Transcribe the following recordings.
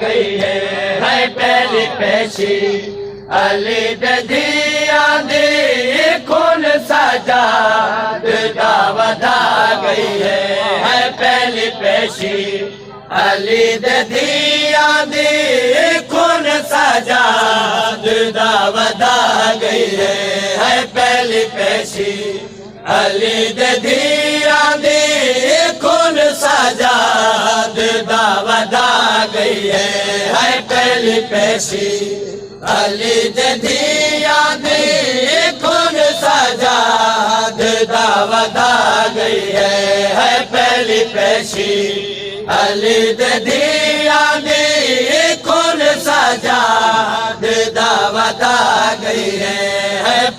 गई है पहली पेशी। अली दिया दी खून सजाद दावत आ गई है पहली पेशी। अली दिया दी खून सजाद दावत आ गई है पहली पेशी। अली दिया दी खून सजाद दावत आ गई है पहली पेशी। अली दिया दी खून सजाद दावत आ गई है पहली पेशी। अली दिया दी खून सजाद दावत आ गई है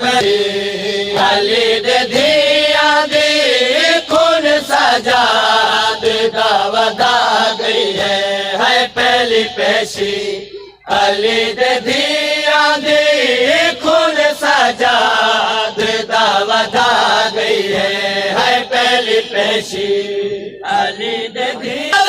पहली। अली दिया दी खून सजाद दावत आ गई है पहली पेशी। अली दिया दी खून सजाद दावत आ गई है पहली पेशी। अली दिया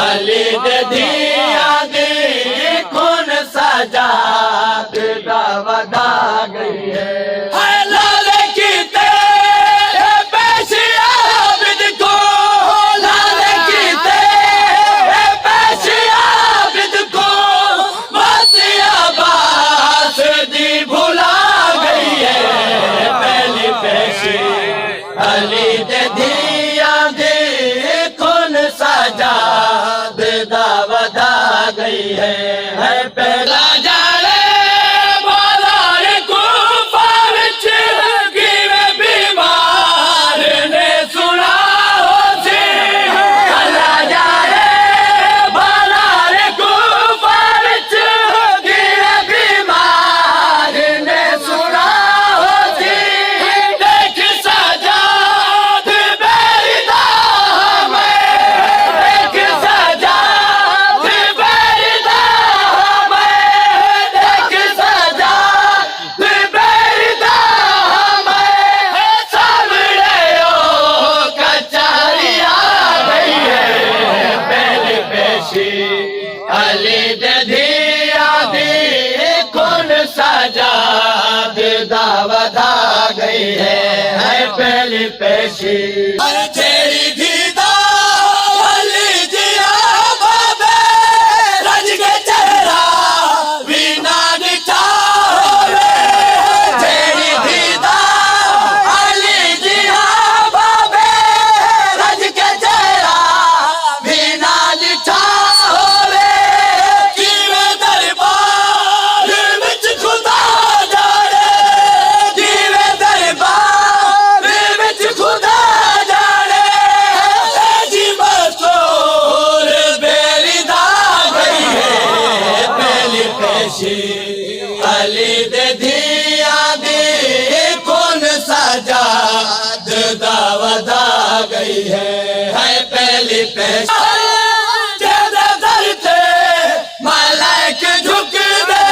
अली दिया दी खून सजाद दावत आ गई है लाल की तेरे पेशिया बिद को। लाल की तेरे पेशिया बिद को बातिया बास दी भुला गई है पहली पेशी। अली दिया दी खून सजाद दावत आ गई है पहला। जाने बोला रे कुफार गिरे बीमार ने सुना होती। अल्लाह जाने बोला रे कुफार गिरे बीमार ने सुना होती। देख सजाद मेरी दाम देख सजाद मेरी दाम देख सजाद मेरी दाम सामने ओ कचहरी आ गई है पहली पेशी। अली दिया दी खून सजाद दावत आ गई है पहली पेशी। तेरी दीदा अली जिया बाबे रज के चेहरा बिना दिखा होवे। तेरी दीदा अली जिया बाबे रज के चेहरा बिना दिखा होवे। जीवे दरबार विच खुदा जाने जीवे दरबार विच खुदा जाने। जी मसूर बेरी दा गई है पहली पेशी। अली दिया दी खून सजाद दावत आ गई है पहली पेशी। मलाइक झुक दे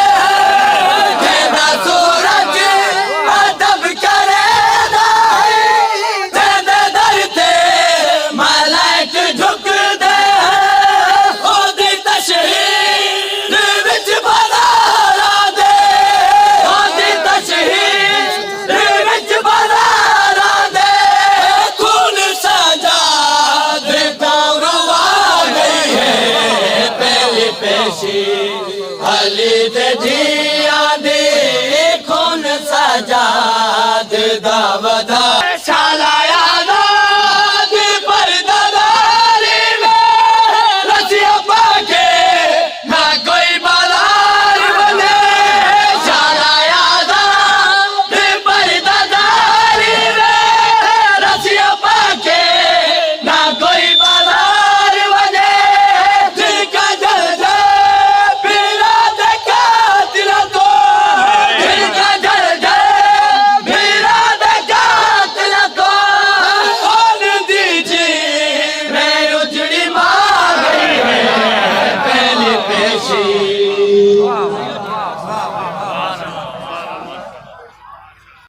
तेरा सूरज अदब करे दरते। मलाइक झुक दे ओदी तशहीर विच बदारा दे। ओदी तशहीर विच बदारा दे। खून सजाद दावत आ गई है पहली पेशी। अली दिया दी खून सजाद